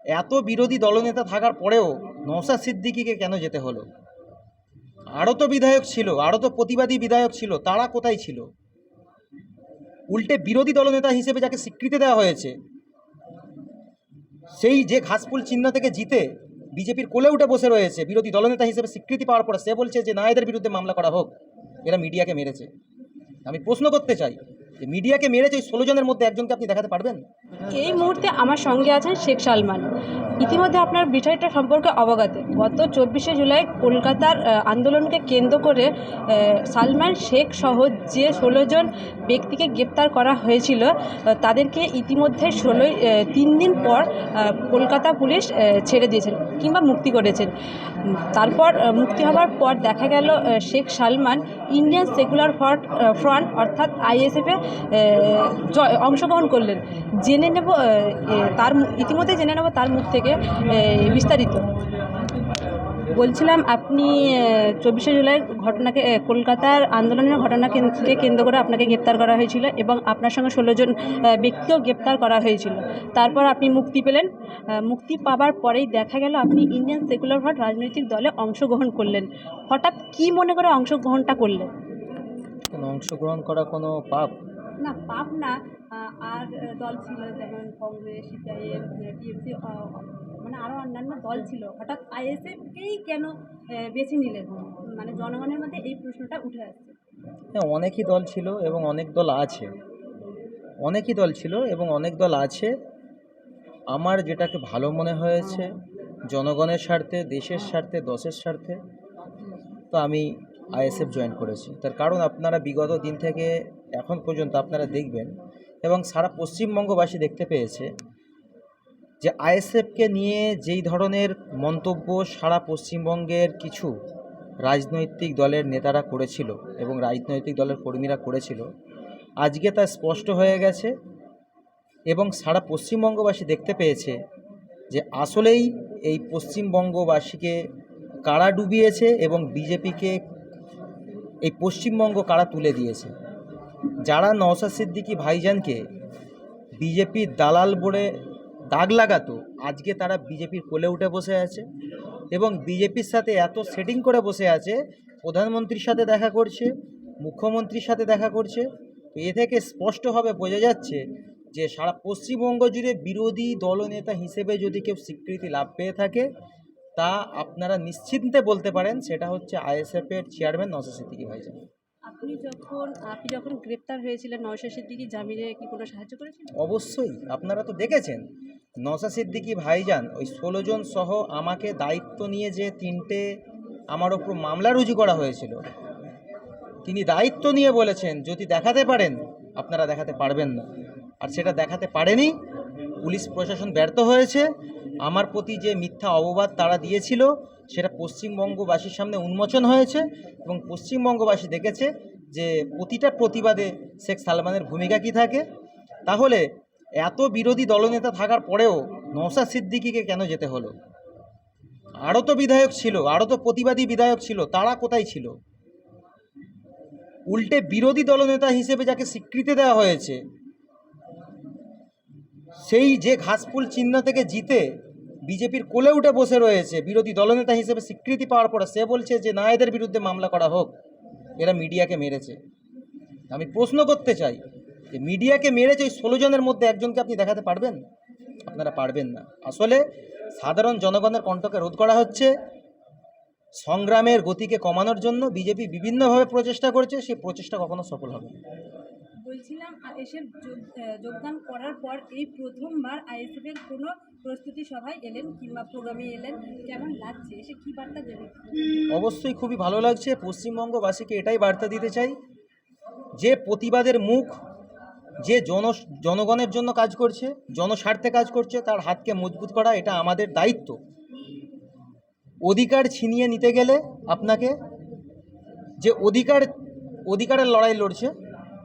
এত বিরোধী দলনেতা থাকার পরেও নওশাদ সিদ্দিকীকে কেন যেতে হলো? আরও তো বিধায়ক ছিল, আরও তো প্রতিবাদী বিধায়ক ছিল, তারা কোথায় ছিল? উল্টে বিরোধী দলনেতা হিসেবে যাকে স্বীকৃতি দেওয়া হয়েছে, সেই যে ঘাসফুল চিহ্ন থেকে জিতে বিজেপির কোলে উঠে বসে রয়েছে, বিরোধী দলনেতা হিসেবে স্বীকৃতি পাওয়ার পরে সে বলছে যে না, এদের বিরুদ্ধে মামলা করা হোক, এরা মিডিয়াকে মেরেছে। আমি প্রশ্ন করতে চাই যে মিডিয়াকে মেরেছে ওই 16 জনের মধ্যে একজনকে আপনি দেখাতে পারবেন? এই মুহূর্তে আমার সঙ্গে আছেন শেখ সালমান। ইতিমধ্যে আপনার বিষয়টা সম্পর্কে অবগত। গত 24শে জুলাই কলকাতার আন্দোলনকে কেন্দ্র করে সালমান শেখ সহ যে 16 জন ব্যক্তিকে গ্রেপ্তার করা হয়েছিল, তাদেরকে ইতিমধ্যে 3 দিন পর কলকাতা পুলিশ ছেড়ে দিয়েছেন কিংবা মুক্তি করেছেন। তারপর মুক্তি হওয়ার পর দেখা গেল Sheikh Salman Indian secular front অর্থাৎ আইএসএফে অংশগ্রহণ করলেন। জেনে নেব ইতিমধ্যে জেনে নেব তার মুখ থেকে বিস্তারিত। বলছিলাম, আপনি 24শে জুলাই ঘটনাকে কলকাতার আন্দোলনের ঘটনাকে কেন্দ্র করে আপনাকে গ্রেপ্তার করা হয়েছিল এবং আপনার সঙ্গে 16 জন ব্যক্তিও গ্রেপ্তার করা হয়েছিল। তারপর আপনি মুক্তি পেলেন। মুক্তি পাওয়ার পরেই দেখা গেল আপনি ইন্ডিয়ান সেকুলার ফ্রন্ট রাজনৈতিক দলে অংশগ্রহণ করলেন। হঠাৎ কি মনে করে অংশগ্রহণটা করলেন? অংশগ্রহণ করা কোনো পাপ? না, পাপ না। আর দল ছিল যেমন কংগ্রেস, সিপিআইএম, টিএমসি, মানে আরও অন্যান্য দল ছিল। হঠাৎ আইএসএফকেই কেন বেছে নিলেন? মানে জনগণের মধ্যে এই প্রশ্নটা উঠে আসছে। হ্যাঁ, অনেকই দল ছিল এবং অনেক দল আছে, অনেকই দল ছিল এবং অনেক দল আছে। আমার যেটাকে ভালো মনে হয়েছে জনগণের স্বার্থে, দেশের স্বার্থে, দশের স্বার্থে, তো আমি আইএসএফ জয়েন করেছি। তার কারণ আপনারা বিগত দিন থেকে এখন পর্যন্ত আপনারা দেখবেন এবং সারা পশ্চিমবঙ্গবাসী দেখতে পেয়েছে যে আইএসএফকে নিয়ে যেই ধরনের মন্তব্য সারা পশ্চিমবঙ্গের কিছু রাজনৈতিক দলের নেতারা করেছিল এবং রাজনৈতিক দলের কর্মীরা করেছিল, আজকে তা স্পষ্ট হয়ে গেছে এবং সারা পশ্চিমবঙ্গবাসী দেখতে পেয়েছে যে আসলেই এই পশ্চিমবঙ্গবাসীকে কারা ডুবিয়েছে এবং বিজেপিকে এই পশ্চিমবঙ্গ কারা তুলে দিয়েছে। যারা নওশাদ সিদ্দিকী ভাইজানকে বিজেপির দালাল বলে দাগ লাগাতো, আজকে তারা বিজেপির কোলে উঠে বসে আছে এবং বিজেপির সাথে এত সেটিং করে বসে আছে, প্রধানমন্ত্রীর সাথে দেখা করছে, মুখ্যমন্ত্রীর সাথে দেখা করছে। এ থেকে স্পষ্টভাবে বোঝা যাচ্ছে যে সারা পশ্চিমবঙ্গ জুড়ে বিরোধী দলনেতা হিসেবে যদি কেউ স্বীকৃতি লাভ পেয়ে থাকে, তা আপনারা নিশ্চিন্তে বলতে পারেন সেটা হচ্ছে আইএসএফের চেয়ারম্যান নওশাদ সিদ্দিকী ভাইজান। আপনি যখন গ্রেপ্তার হয়েছিলেন, নওশাদ সিদ্দিকী জামিনে কি কোনো সাহায্য করেছিলেন? অবশ্যই, আপনারা তো দেখেছেন নওশাদ সিদ্দিকী ভাইজান ওই 16 জন সহ আমাকে দায়িত্ব নিয়ে যে 3টে আমার ওপর মামলা রুজু করা হয়েছিল, তিনি দায়িত্ব নিয়ে বলেছেন যদি দেখাতে পারেন আপনারা দেখাতে পারবেন না, আর সেটা দেখাতে পারেনি। পুলিশ প্রশাসন ব্যর্থ হয়েছে। আমার প্রতি যে মিথ্যা অপবাদ তারা দিয়েছিল সেটা পশ্চিমবঙ্গবাসীর সামনে উন্মোচন হয়েছে এবং পশ্চিমবঙ্গবাসী দেখেছে যে প্রতিটা প্রতিবাদে শেখ সালমানের ভূমিকা কী থাকে। তাহলে এত বিরোধী দলনেতা থাকার পরেও নওশাদ সিদ্দিকীকে কেন যেতে হলো? আরও তো বিধায়ক ছিল, আরও তো প্রতিবাদী বিধায়ক ছিল, তারা কোথায় ছিল? উল্টে বিরোধী দলনেতা হিসেবে যাকে স্বীকৃতি দেওয়া হয়েছে, সেই যে ঘাসফুল চিহ্ন থেকে জিতে বিজেপির কোলে উঠে বসে রয়েছে, বিরোধী দলনেতা হিসেবে স্বীকৃতি পাওয়ার পরে সে বলছে যে না, এদের বিরুদ্ধে মামলা করা হোক, এরা মিডিয়াকে মেরেছে। আমি প্রশ্ন করতে চাই যে মিডিয়াকে মেরেছে ওই 16 জনের মধ্যে একজনকে আপনি দেখাতে পারবেন? আপনারা পারবেন না। আসলে সাধারণ জনগণের কণ্ঠকে রোধ করা হচ্ছে, সংগ্রামের গতিকে কমানোর জন্য বিজেপি বিভিন্নভাবে প্রচেষ্টা করছে, সেই প্রচেষ্টা কখনো সফল হবে না। বলছিলাম, আইএসএফ যোগদান করার পর এই প্রথমবার আইএসএফের কোনো প্রস্তুতি সভায় এলেন কিংবা প্রোগ্রামে এলেন, কেমন লাগছে? এসে কী বার্তা দেবেন? অবশ্যই খুবই ভালো লাগছে। পশ্চিমবঙ্গবাসীকে এটাই বার্তা দিতে চাই যে প্রতিবাদের মুখ, যে জনগণের জন্য কাজ করছে, জনস্বার্থে কাজ করছে, তার হাতকে মজবুত করা এটা আমাদের দায়িত্ব। অধিকার ছিনিয়ে নিতে গেলে আপনাকে যে অধিকারের লড়াই লড়ছে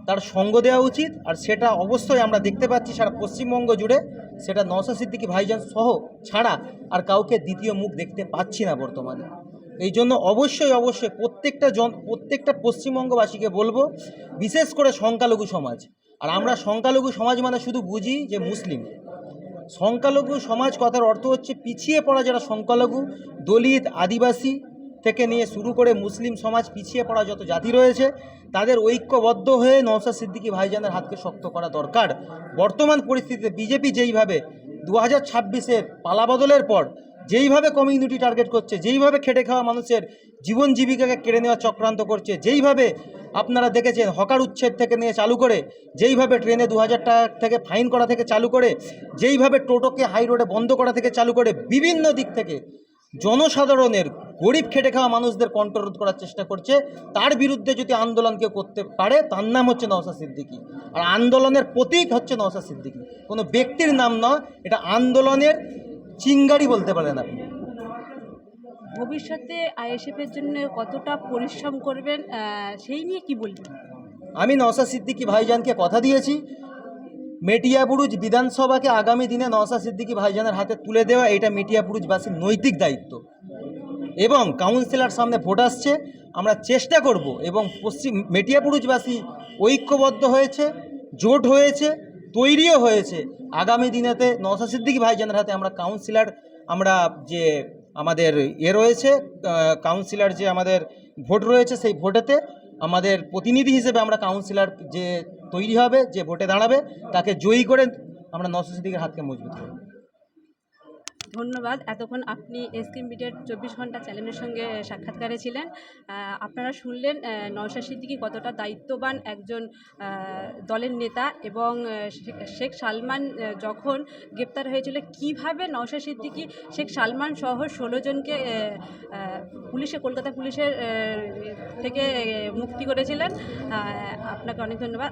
তার সঙ্গ দেওয়া উচিত, আর সেটা অবশ্যই আমরা দেখতে পাচ্ছি সারা পশ্চিমবঙ্গ জুড়ে। সেটা নওশাদ সিদ্দিকী ভাইজান সহ ছাড়া আর কাউকে দ্বিতীয় মুখ দেখতে পাচ্ছি না বর্তমানে। এই জন্য অবশ্যই প্রত্যেকটা পশ্চিমবঙ্গবাসীকে বলবো, বিশেষ করে সংখ্যালঘু সমাজ, আর আমরা সংখ্যালঘু সমাজ মানে শুধু বুঝি যে মুসলিম, সংখ্যালঘু সমাজ কথার অর্থ হচ্ছে পিছিয়ে পড়া যারা সংখ্যালঘু, দলিত, আদিবাসী থেকে নিয়ে শুরু করে মুসলিম সমাজ, পিছিয়ে পড়া যত জাতি রয়েছে তাদের ঐক্যবদ্ধ হয়ে নওশাদ সিদ্দিকী ভাইজানের হাতকে শক্ত করা দরকার। বর্তমান পরিস্থিতিতে বিজেপি যেইভাবে 2026-এর পালাবদলের পর যেইভাবে কমিউনিটি টার্গেট করছে, যেইভাবে খেটে খাওয়া মানুষের জীবন জীবিকাকে কেড়ে নেওয়ার চক্রান্ত করছে, যেইভাবে আপনারা দেখেছেন হকার উচ্ছেদ থেকে নিয়ে চালু করে, যেইভাবে ট্রেনে 2000 টাকা থেকে ফাইন করা থেকে চালু করে, যেইভাবে টোটোকে হাই রোডে বন্ধ করা থেকে চালু করে বিভিন্ন দিক থেকে জনসাধারণের গরিব খেটে খাওয়া মানুষদের কণ্ঠরোধ করার চেষ্টা করছে, তার বিরুদ্ধে যদি আন্দোলন কেউ করতে পারে তার নাম হচ্ছে নওশাদ সিদ্দিকী। আর আন্দোলনের প্রতীক হচ্ছে নওশাদ সিদ্দিকী, কোনো ব্যক্তির নাম নয়, এটা আন্দোলনের চিঙ্গারি বলতে পারেন আপনি। ভবিষ্যতে আইএসএফের জন্য কতটা পরিশ্রম করবেন সেই নিয়ে কি বলবেন? আমি নওশাদ সিদ্দিকী ভাইজানকে কথা দিয়েছি, মেটিয়াবুরুজ বিধানসভাকে আগামী দিনে নওশাদ সিদ্দিকী ভাইজানের হাতে তুলে দেওয়া, এটা মেটিয়াবুরুজবাসীর নৈতিক দায়িত্ব। এবং কাউন্সিলর সামনে ভোট আসছে, আমরা চেষ্টা করব, এবং মেটিয়াবুরুজবাসী ঐক্যবদ্ধ হয়েছে, জোট হয়েছে, তৈরিও হয়েছে। আগামী দিনেতে নওশাদ সিদ্দিকী ভাইজানের হাতে আমরা কাউন্সিলর, আমরা যে আমাদের রয়েছে কাউন্সিলর, যে আমাদের ভোট রয়েছে, সেই ভোটেতে আমাদের প্রতিনিধি হিসেবে আমরা কাউন্সিলর যে তৈরি হবে, যে ভোটে দাঁড়াবে, তাকে জয়ী করে আমরা নওশাদ সিদ্দিকীর হাতকে মজবুত করব। ধন্যবাদ। এতক্ষণ আপনি এসকে মিডিয়ার 24 ঘন্টা চ্যানেলের সঙ্গে সাক্ষাৎকারে ছিলেন। আপনারা শুনলেন নওশাদ সিদ্দিকী কতটা দায়িত্ববান একজন দলের নেতা, এবং শেখ সালমান যখন গ্রেপ্তার হয়েছিল কিভাবে নওশাদ সিদ্দিকী শেখ সালমান সহ 16 জনকে কলকাতা পুলিশের থেকে মুক্তি করেছিলেন। আপনাকে অনেক ধন্যবাদ।